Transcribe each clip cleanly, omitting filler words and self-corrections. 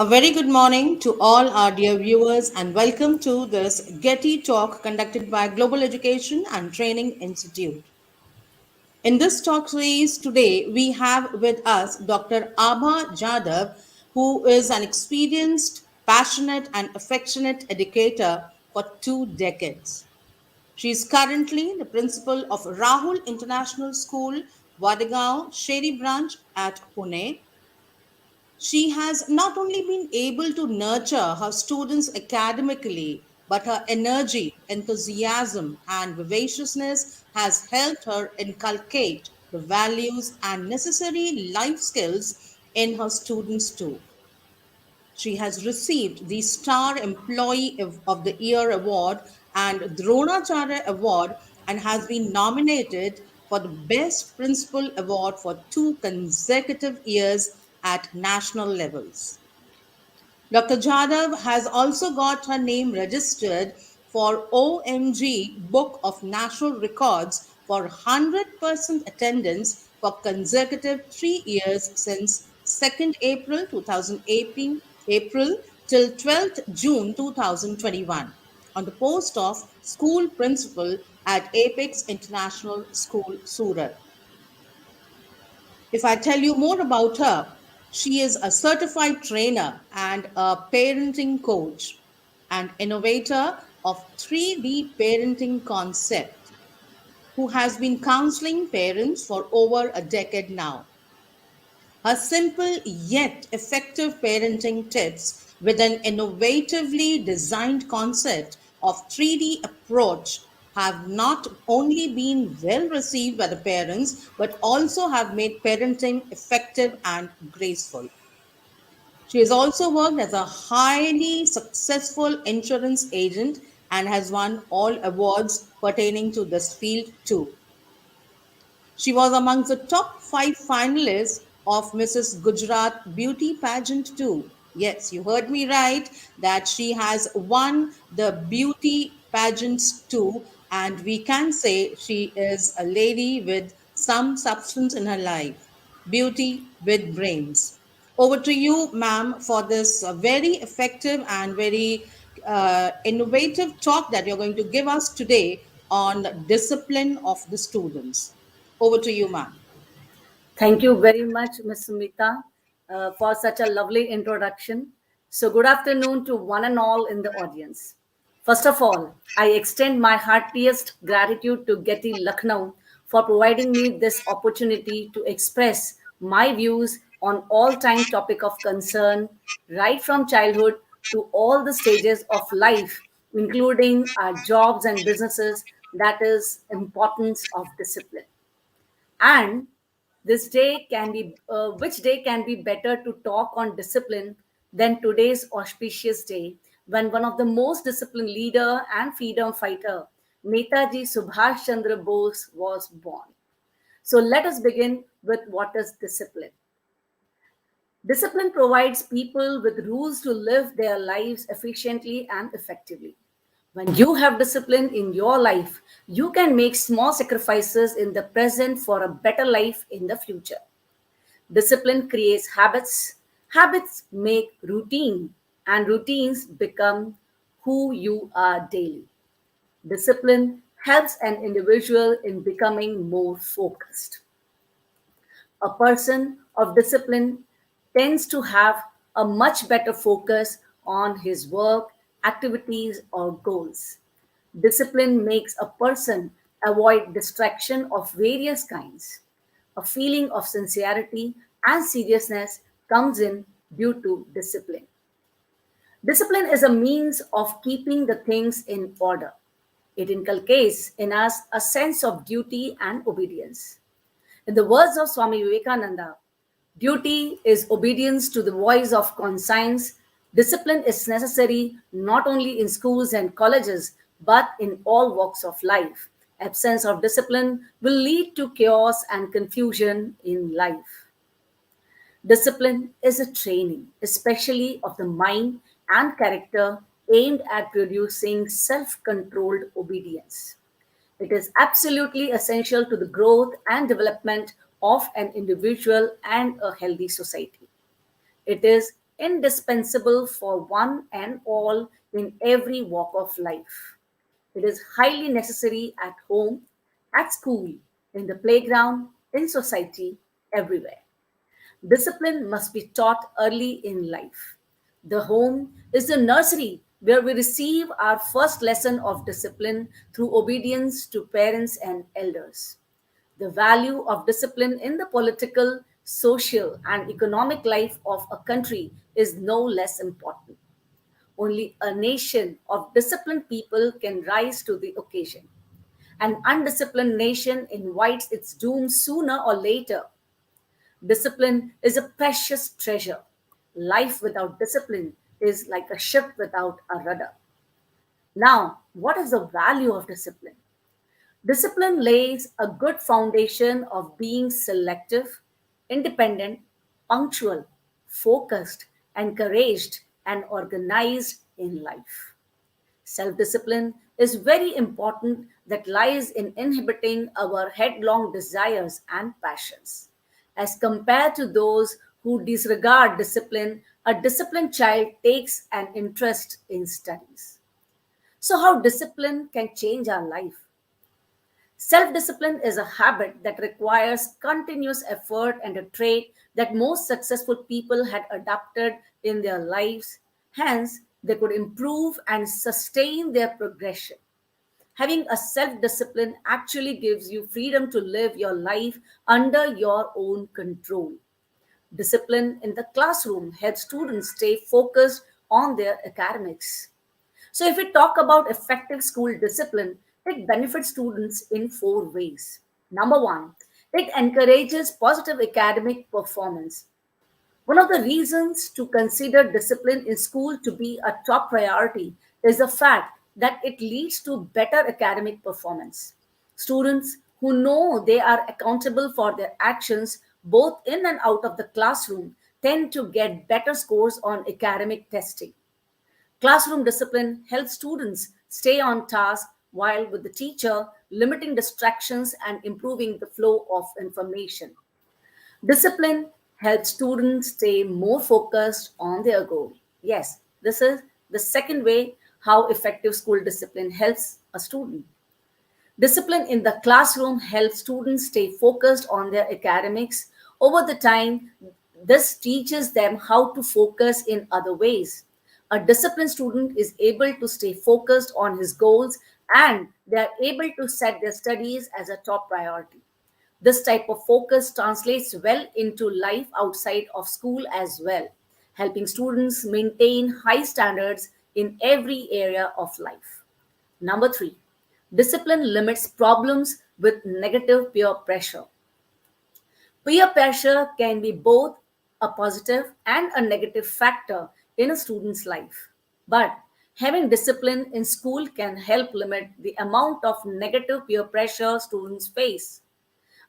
A very good morning to all our dear viewers and welcome to this GETI talk conducted by Global Education and Training Institute. In this talk series today, we have with us Dr. Abha Jadhav, who is an experienced, passionate, and affectionate educator for 2 decades. She is currently the principal of Rahul International School, Vadgaon, Sheri branch at Pune. She has not only been able to nurture her students academically, but her energy, enthusiasm, and vivaciousness has helped her inculcate the values and necessary life skills in her students too. She has received the Star Employee of the Year Award and Dronacharya Award and has been nominated for the Best Principal Award for 2 consecutive years at national levels. Dr. Jadhav has also got her name registered for OMG Book of National Records for 100% attendance for consecutive 3 years since 2nd April 2018 April till 12th June 2021 on the post of school principal at Apex International School, Surat. If I tell you more about her, she is a certified trainer and a parenting coach and innovator of 3D parenting concept who has been counseling parents for over a decade now. Her simple yet effective parenting tips with an innovatively designed concept of 3D approach have not only been well received by the parents but also have made parenting effective and graceful. She has also worked as a highly successful insurance agent and has won all awards pertaining to this field too. She was amongst the top 5 finalists of Mrs. Gujarat Beauty Pageant too. Yes, you heard me right that she has won the beauty pageants too, and we can say she is a lady with some substance in her life. Beauty with brains. Over to you, ma'am, for this very effective and very innovative talk that you're going to give us today on discipline of the students. Over to you, ma'am. Thank you very much, Ms. Sumita, for such a lovely introduction. So, good afternoon to one and all in the audience. First of all, I extend my heartiest gratitude to Getty Lucknow for providing me this opportunity to express my views on all-time topic of concern, right from childhood to all the stages of life, including our jobs and businesses, that is importance of discipline. And this day can be, which day can be better to talk on discipline than today's auspicious day when one of the most disciplined leader and freedom fighter, Netaji Subhash Chandra Bose, was born. So let us begin with what is discipline. Discipline provides people with rules to live their lives efficiently and effectively. When you have discipline in your life, you can make small sacrifices in the present for a better life in the future. Discipline creates habits, habits make routine, and routines become who you are daily. Discipline helps an individual in becoming more focused. A person of discipline tends to have a much better focus on his work, activities, or goals. Discipline makes a person avoid distraction of various kinds. A feeling of sincerity and seriousness comes in due to discipline. Discipline is a means of keeping the things in order. It inculcates in us a sense of duty and obedience. In the words of Swami Vivekananda, duty is obedience to the voice of conscience. Discipline is necessary not only in schools and colleges, but in all walks of life. Absence of discipline will lead to chaos and confusion in life. Discipline is a training, especially of the mind and character, aimed at producing self controlled obedience. It is absolutely essential to the growth and development of an individual and a healthy society. It is indispensable for one and all in every walk of life. It is highly necessary at home, at school, in the playground, in society, everywhere. Discipline must be taught early in life. The home is the nursery where we receive our first lesson of discipline through obedience to parents and elders. The value of discipline in the political, social, and economic life of a country is no less important. Only a nation of disciplined people can rise to the occasion. An undisciplined nation invites its doom sooner or later. Discipline is a precious treasure. Life without discipline is like a ship without a rudder. Now, what is the value of discipline? Discipline lays a good foundation of being selective, independent, punctual, focused, encouraged, and organized in life. Self discipline is very important that lies in inhibiting our headlong desires and passions. As compared to those who disregard discipline, a disciplined child takes an interest in studies. So, how discipline can change our life? Self discipline is a habit that requires continuous effort and a trait that most successful people had adopted in their lives. Hence, they could improve and sustain their progression. Having a self discipline actually gives you freedom to live your life under your own control. Discipline in the classroom helps students stay focused on their academics. So, if we talk about effective school discipline, it benefits students in four ways. Number one, it encourages positive academic performance. One of the reasons to consider discipline in school to be a top priority is the fact that it leads to better academic performance. Students who know they are accountable for their actions both in and out of the classroom tend to get better scores on academic testing. Classroom discipline helps students stay on task while with the teacher, limiting distractions and improving the flow of information. Discipline helps students stay more focused on their goal. Yes, this is the second way how effective school discipline helps a student. Discipline in the classroom helps students stay focused on their academics. Over the time, this teaches them how to focus in other ways. A disciplined student is able to stay focused on his goals and they are able to set their studies as a top priority. This type of focus translates well into life outside of school as well, helping students maintain high standards in every area of life. Number three, discipline limits problems with negative peer pressure. Peer pressure can be both a positive and a negative factor in a student's life. But having discipline in school can help limit the amount of negative peer pressure students face.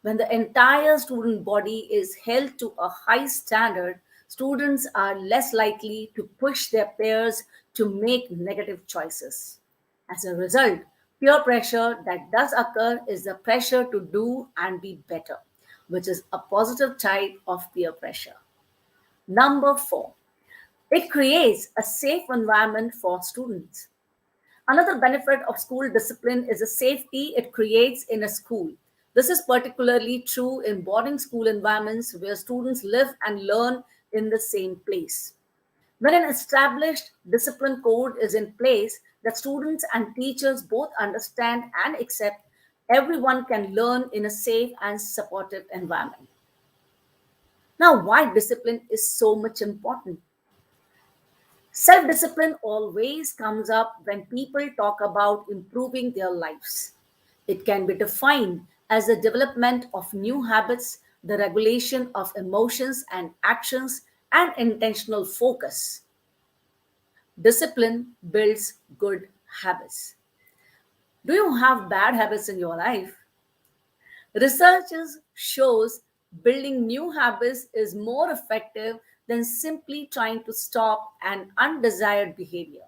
When the entire student body is held to a high standard, students are less likely to push their peers to make negative choices. As a result, peer pressure that does occur is the pressure to do and be better, which is a positive type of peer pressure. Number four, it creates a safe environment for students. Another benefit of school discipline is the safety it creates in a school. This is particularly true in boarding school environments where students live and learn in the same place. When an established discipline code is in place that students and teachers both understand and accept, everyone can learn in a safe and supportive environment. Now, why discipline is so much important? Self discipline always comes up when people talk about improving their lives. It can be defined as the development of new habits, the regulation of emotions and actions, and intentional focus. Discipline builds good habits. Do you have bad habits in your life? Researchers shows building new habits is more effective than simply trying to stop an undesired behavior.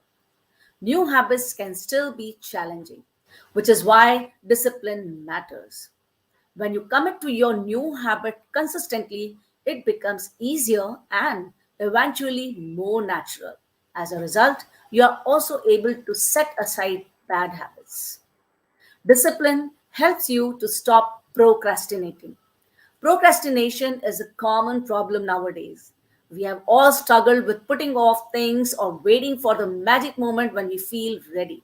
New habits can still be challenging, which is why discipline matters. When you commit to your new habit consistently, it becomes easier and eventually more natural. As a result, you are also able to set aside bad habits. Discipline helps you to stop procrastinating. Procrastination is a common problem nowadays. We have all struggled with putting off things or waiting for the magic moment when we feel ready.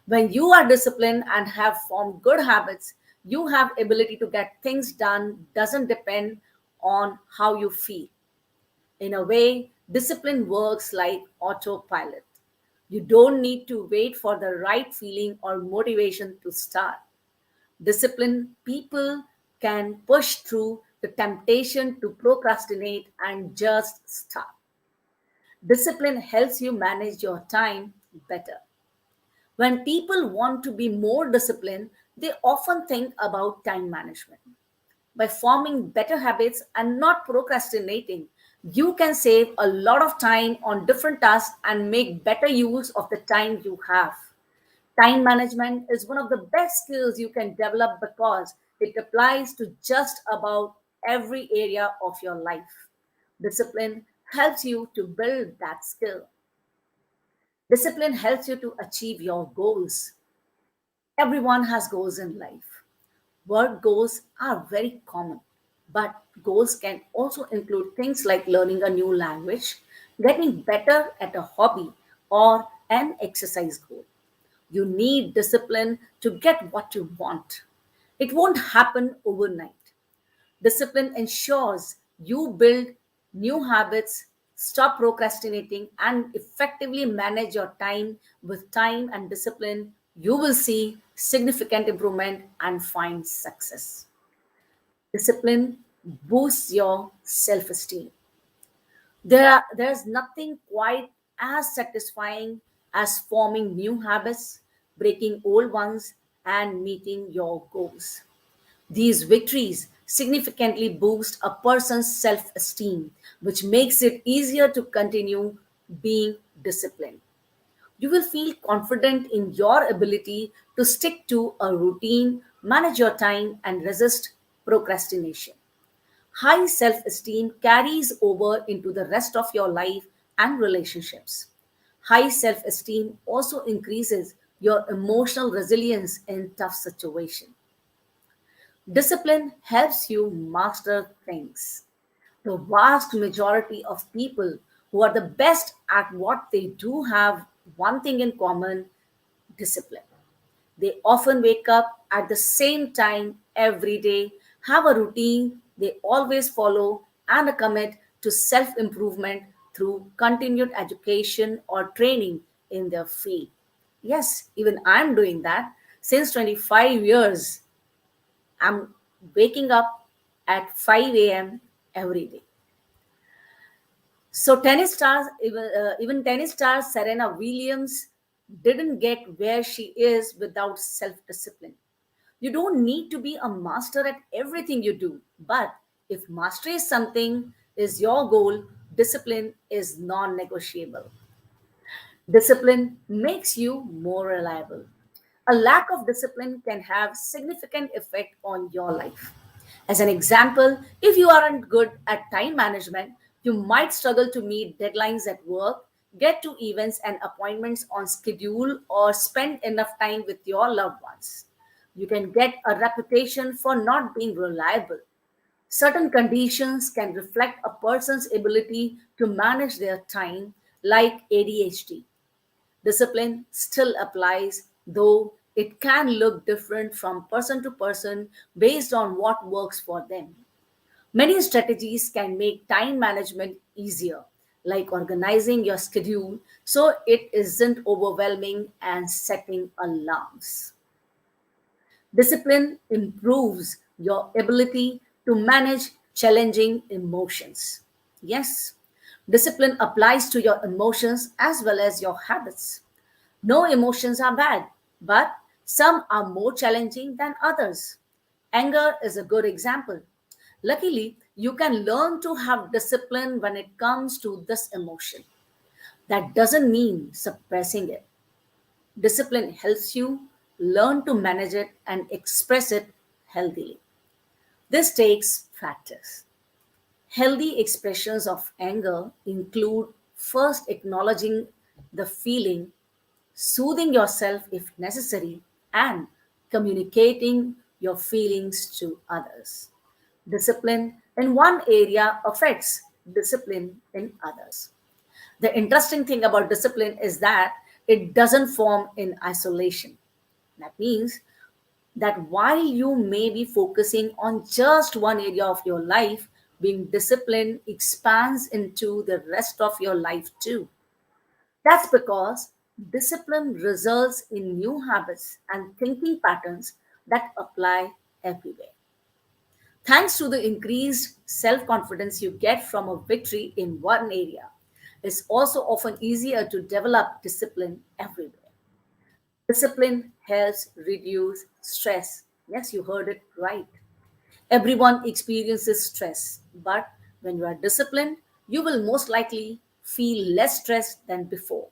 When you are disciplined and have formed good habits, you have ability to get things done doesn't depend on how you feel. In a way, discipline works like autopilot. You don't need to wait for the right feeling or motivation to start. Disciplined people can push through the temptation to procrastinate and just start. Discipline helps you manage your time better. When people want to be more disciplined, they often think about time management. By forming better habits and not procrastinating, you can save a lot of time on different tasks and make better use of the time you have. Time management is one of the best skills you can develop because it applies to just about every area of your life. Discipline helps you to build that skill. Discipline helps you to achieve your goals. Everyone has goals in life. Work goals are very common, but goals can also include things like learning a new language, getting better at a hobby, or an exercise goal. You need discipline to get what you want. It won't happen overnight. Discipline ensures you build new habits, stop procrastinating, and effectively manage your time. With time and discipline, you will see significant improvement and find success. Discipline boosts your self esteem. There's nothing quite as satisfying as forming new habits, breaking old ones, and meeting your goals. These victories significantly boost a person's self esteem, which makes it easier to continue being disciplined. You will feel confident in your ability to stick to a routine, manage your time, and resist procrastination. High self esteem carries over into the rest of your life and relationships. High self esteem also increases your emotional resilience in tough situations. Discipline helps you master things. The vast majority of people who are the best at what they do have one thing in common: discipline. They often wake up at the same time every day, have a routine they always follow, and a commit to self improvement through continued education or training in their field. Yes, even I'm doing that. Since 25 years, I'm waking up at 5 a.m. every day. So even tennis star Serena Williams didn't get where she is without self-discipline. You don't need to be a master at everything you do, but if mastery is something is your goal, discipline is non-negotiable. Discipline makes you more reliable. A lack of discipline can have significant effect on your life. As an example, if you aren't good at time management, you might struggle to meet deadlines at work, get to events and appointments on schedule, or spend enough time with your loved ones. You can get a reputation for not being reliable. Certain conditions can reflect a person's ability to manage their time, like ADHD. Discipline still applies, though it can look different from person to person based on what works for them. Many strategies can make time management easier, like organizing your schedule so it isn't overwhelming and setting alarms. Discipline improves your ability to manage challenging emotions. Yes, discipline applies to your emotions as well as your habits. No emotions are bad, but some are more challenging than others. Anger is a good example. Luckily, you can learn to have discipline when it comes to this emotion. That doesn't mean suppressing it. Discipline helps you learn to manage it and express it healthily. This takes practice. Healthy expressions of anger include first acknowledging the feeling, soothing yourself if necessary, and communicating your feelings to others. Discipline in one area affects discipline in others. The interesting thing about discipline is that it doesn't form in isolation. That means that while you may be focusing on just one area of your life, being disciplined expands into the rest of your life too. That's because discipline results in new habits and thinking patterns that apply everywhere. Thanks to the increased self confidence you get from a victory in one area, it's also often easier to develop discipline everywhere. Discipline helps reduce stress. Yes, you heard it right. Everyone experiences stress, but when you are disciplined, you will most likely feel less stressed than before.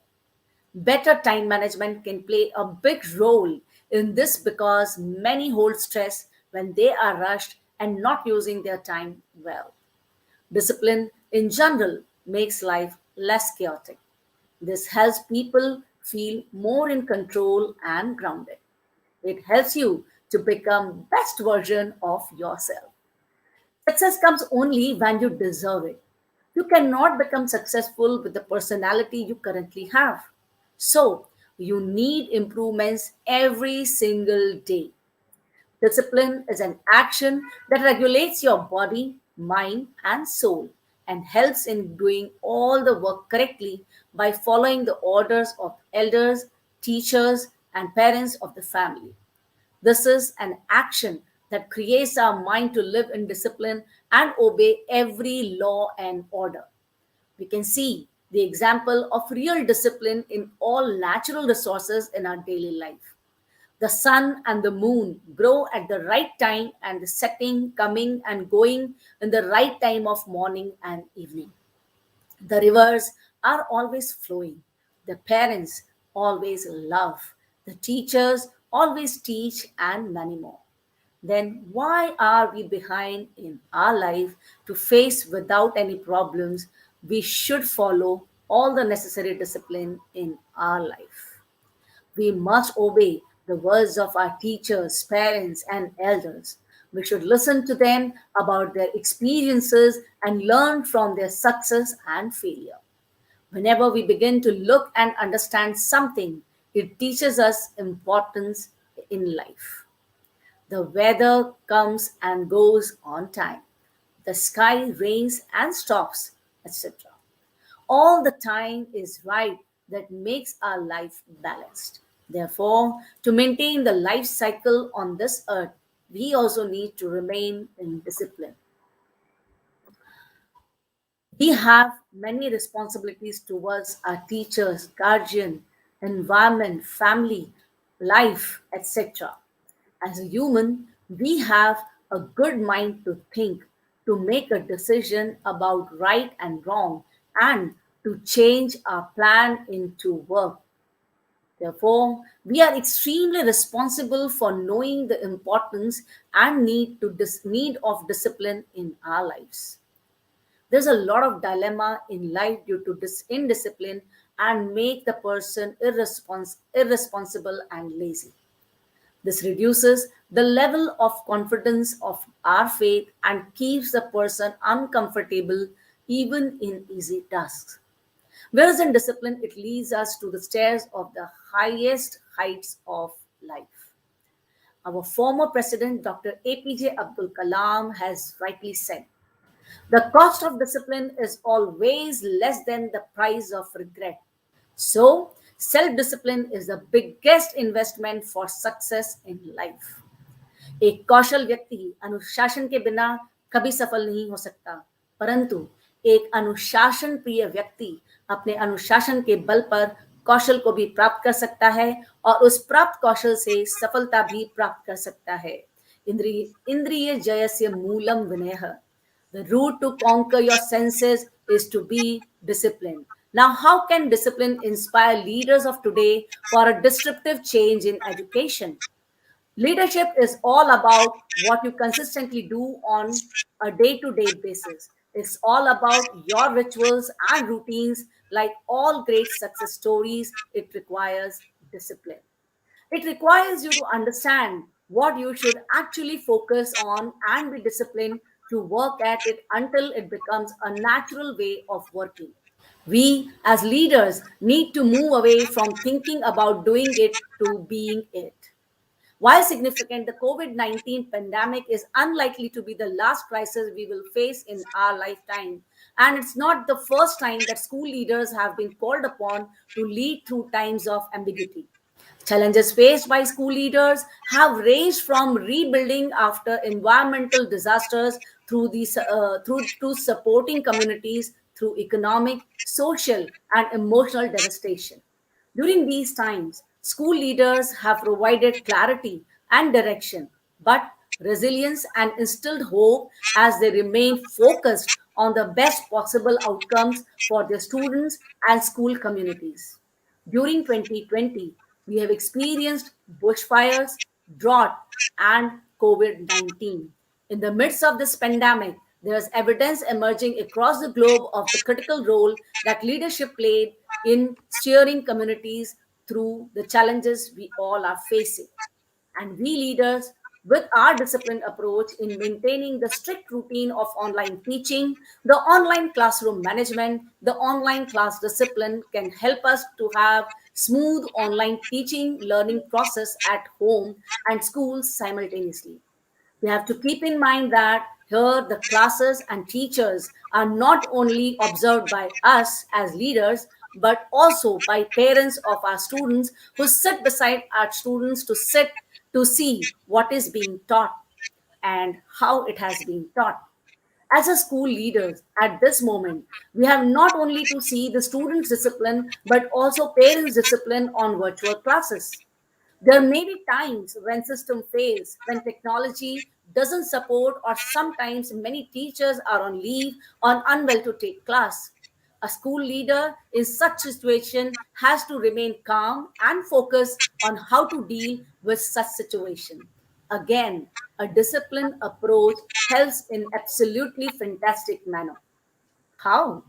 Better time management can play a big role in this because many hold stress when they are rushed and not using their time well. Discipline in general makes life less chaotic. This helps people feel more in control and grounded. It helps you to become best version of yourself. Success comes only when you deserve it. You cannot become successful with the personality you currently have. So, you need improvements every single day. Discipline is an action that regulates your body, mind, and soul and helps in doing all the work correctly by following the orders of elders, teachers, and parents of the family. This is an action that creates our mind to live in discipline and obey every law and order. We can see the example of real discipline in all natural resources in our daily life. The sun and the moon grow at the right time, and the setting, coming, and going in the right time of morning and evening. The rivers are always flowing. The parents always love. The teachers always teach, and many more. Then why are we behind in our life to face without any problems? We should follow all the necessary discipline in our life. We must obey the words of our teachers, parents, and elders. We should listen to them about their experiences and learn from their success and failure. Whenever we begin to look and understand something, it teaches us importance in life. The weather comes and goes on time. The sky rains and stops, etc. All the time is right that makes our life balanced. Therefore, to maintain the life cycle on this earth, we also need to remain in discipline. We have many responsibilities towards our teachers, guardian, environment, family, life, etc. As a human, we have a good mind to think, to make a decision about right and wrong, and to change our plan into work. Therefore, we are extremely responsible for knowing the importance and need of discipline in our lives. There's a lot of dilemma in life due to indiscipline and make the person irresponsible and lazy. This reduces the level of confidence of our faith and keeps the person uncomfortable even in easy tasks. Whereas in discipline, it leads us to the stairs of the highest heights of life. Our former president, Dr. APJ Abdul Kalam, has rightly said, the cost of discipline is always less than the price of regret. So, self discipline is the biggest investment for success in life. एक कौशल व्यक्ति अनुशासन के बिना कभी सफल नहीं हो सकता, परंतु एक अनुशासन प्रिय व्यक्ति अपने अनुशासन के बल पर कौशल को भी प्राप्त कर सकता है और उस प्राप्त कौशल से सफलता भी प्राप्त कर सकता है. इंद्रिय जयस्य Moolam विनयः. The route to conquer your senses is to be disciplined. Now, how can discipline inspire leaders of today for a disruptive change in education? Leadership is all about what you consistently do on a day to day basis. It's all about your rituals and routines. Like all great success stories, it requires discipline. It requires you to understand what you should actually focus on and be disciplined to work at it until it becomes a natural way of working. We, as leaders, need to move away from thinking about doing it to being it. While significant, the COVID 19 pandemic is unlikely to be the last crisis we will face in our lifetime. And it's not the first time that school leaders have been called upon to lead through times of ambiguity. Challenges faced by school leaders have ranged from rebuilding after environmental disasters through to supporting communities through economic, social, and emotional devastation. During these times, school leaders have provided clarity and direction, but resilience and instilled hope as they remain focused on the best possible outcomes for their students and school communities. During 2020, we have experienced bushfires, drought, and COVID 19. In the midst of this pandemic, there is evidence emerging across the globe of the critical role that leadership played in steering communities through the challenges we all are facing. And we leaders, with our disciplined approach in maintaining the strict routine of online teaching, the online classroom management, the online class discipline can help us to have smooth online teaching learning process at home and schools simultaneously. We have to keep in mind that here the classes and teachers are not only observed by us as leaders, but also by parents of our students who sit beside our students to sit to see what is being taught and how it has been taught. As a school leaders at this moment, we have not only to see the students' discipline, but also parents' discipline on virtual classes. There may be times when system fails, when technology doesn't support, or sometimes many teachers are on leave or unwell to take class. A school leader in such situation has to remain calm and focus on how to deal with such situation. Again, a disciplined approach helps in absolutely fantastic manner. How?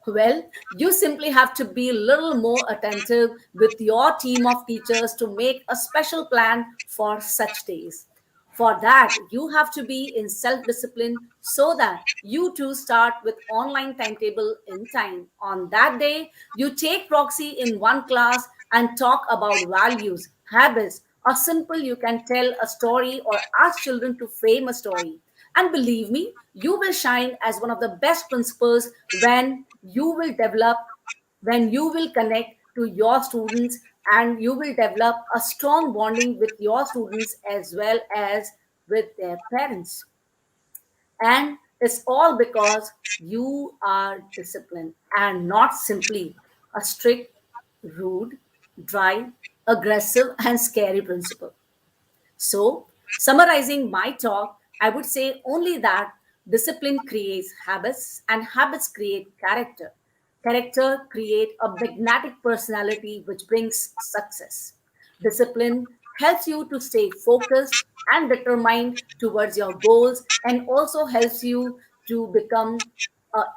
Well, you simply have to be a little more attentive with your team of teachers to make a special plan for such days. For that, you have to be in self discipline so that you too start with online timetable in time. On that day, you take proxy in one class and talk about values, habits, or simple you can tell a story or ask children to frame a story. And believe me, you will shine as one of the best principals when you will connect to your students and you will develop a strong bonding with your students as well as with their parents. And it's all because you are disciplined and not simply a strict, rude, dry, aggressive, and scary principal. So, summarizing my talk, I would say only that discipline creates habits and habits create character. Character create a magnetic personality which brings success. Discipline helps you to stay focused and determined towards your goals and also helps you to become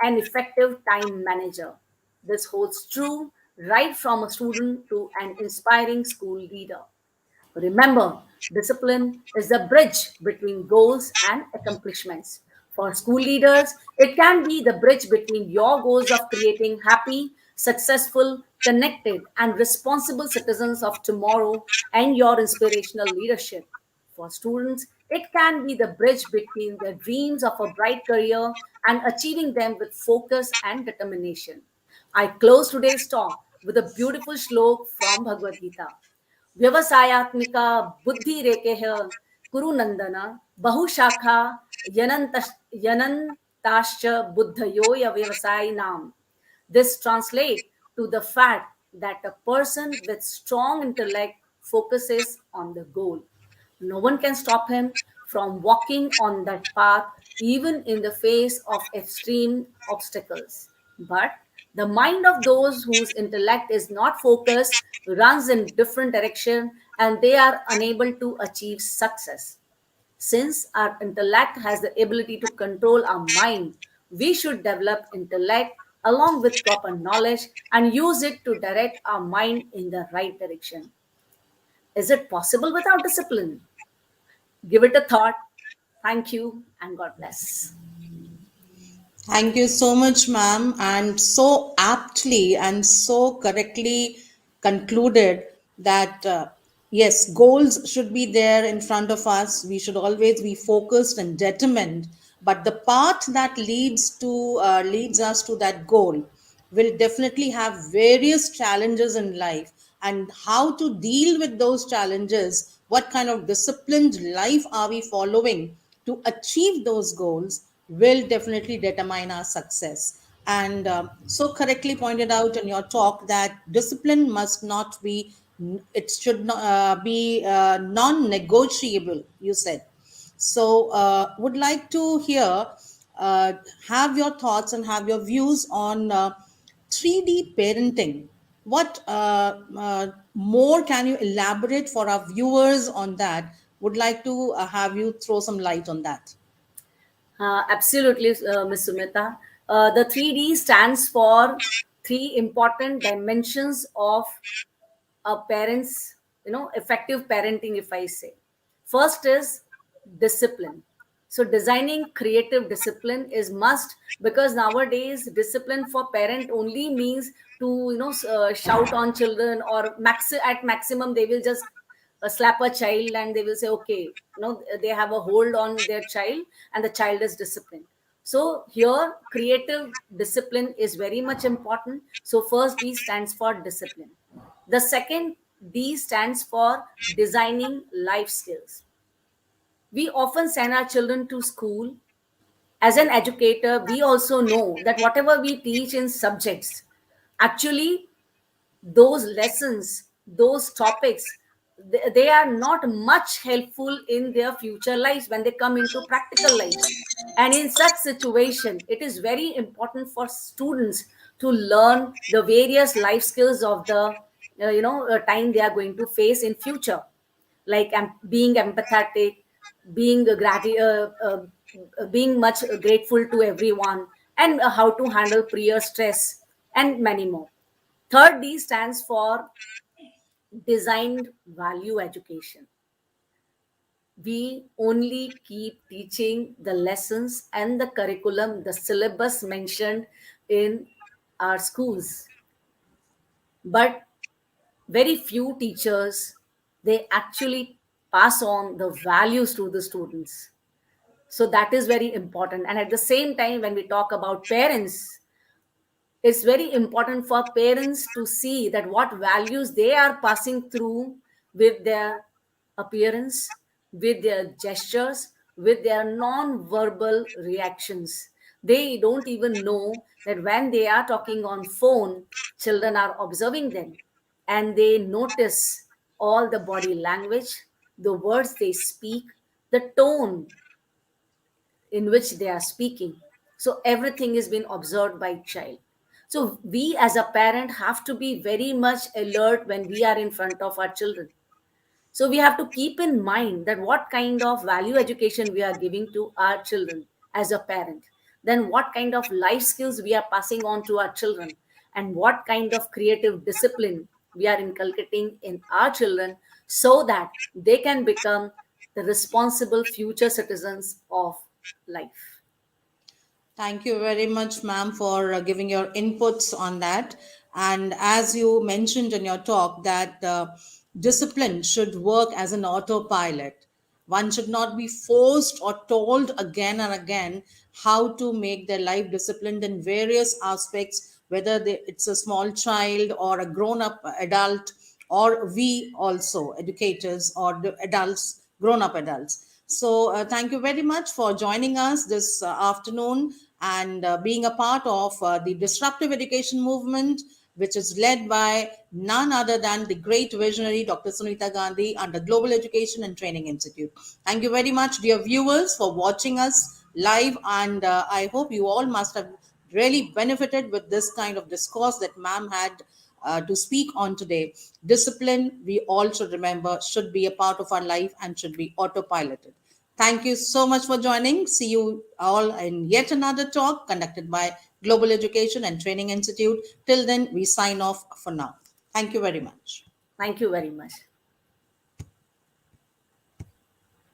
an effective time manager. This holds true right from a student to an inspiring school leader. Remember, discipline is the bridge between goals and accomplishments. For school leaders, it can be the bridge between your goals of creating happy, successful, connected, and responsible citizens of tomorrow and your inspirational leadership. For students, it can be the bridge between their dreams of a bright career and achieving them with focus and determination. I close today's talk with a beautiful shlok from Bhagavad Gita. व्यवसायात्मिका बुद्धि रेकेह कुरुनंदन बहुशाखा यनंत यनंताश्च बुद्धयो व्यवसाय नाम. This translates to the fact that a person with strong intellect focuses on the goal. No one can stop him from walking on that path, even in the face of extreme obstacles. But the mind of those whose intellect is not focused runs in different direction and they are unable to achieve success. Since our intellect has the ability to control our mind, We should develop intellect along with proper knowledge and use it to direct our mind in the right direction. Is it possible without discipline? Give it a thought. Thank you and God bless. Thank you so much, ma'am, and so aptly and so correctly concluded that yes, goals should be there in front of us. We should always be focused and determined, but the path that leads us to that goal will definitely have various challenges in life, and how to deal with those challenges, what kind of disciplined life are we following to achieve those goals, will definitely determine our success. And so correctly pointed out in your talk that discipline must not be, it should not be non-negotiable, you said. So would like to hear, uh, have your thoughts and have your views on 3D parenting. What more can you elaborate for our viewers on that? Would like to have you throw some light on that. Absolutely, Ms. Sumita. The 3D stands for three important dimensions of a parent's, effective parenting, if I say. First is discipline. So designing creative discipline is must, because nowadays discipline for parent only means to shout on children, or at maximum they will just slap a child and they will say okay, they have a hold on their child and the child is disciplined. So here creative discipline is very much important. So first D stands for discipline. The second D stands for designing life skills. We often send our children to school. As an educator, we also know that whatever we teach in subjects, actually those lessons, those topics, they are not much helpful in their future lives when they come into practical lives. And in such situation, it is very important for students to learn the various life skills of the time they are going to face in future, like being empathetic, being much grateful to everyone, and how to handle peer stress, and many more. Third D stands for designed value education. We only keep teaching the lessons and the curriculum, the syllabus mentioned in our schools. But very few teachers, they actually pass on the values to the students. So that is very important. And at the same time, when we talk about parents, it's very important for parents to see that what values they are passing through with their appearance, with their gestures, with their non-verbal reactions. They don't even know that when they are talking on phone, children are observing them, and they notice all the body language, the words they speak, the tone in which they are speaking. So everything is being observed by child. So we as a parent have to be very much alert when we are in front of our children. So we have to keep in mind that what kind of value education we are giving to our children as a parent, then what kind of life skills we are passing on to our children, and what kind of creative discipline we are inculcating in our children, so that they can become the responsible future citizens of life. Thank you very much, ma'am, for giving your inputs on that. And as you mentioned in your talk, that discipline should work as an autopilot. One should not be forced or told again and again how to make their life disciplined in various aspects, whether it's a small child or a grown up adult, or we also, educators or the adults, grown up adults. So, thank you very much for joining us this afternoon and being a part of the disruptive education movement, which is led by none other than the great visionary Dr. Sunita Gandhi under Global Education and Training Institute. Thank you very much, dear viewers, for watching us live, and I hope you all must have really benefited with this kind of discourse that ma'am had to speak on today. Discipline, we all should remember, should be a part of our life and should be autopiloted. Thank you so much for joining. See you all in yet another talk conducted by Global Education and Training Institute. Till then, we sign off for now. Thank you very much. Thank you very much.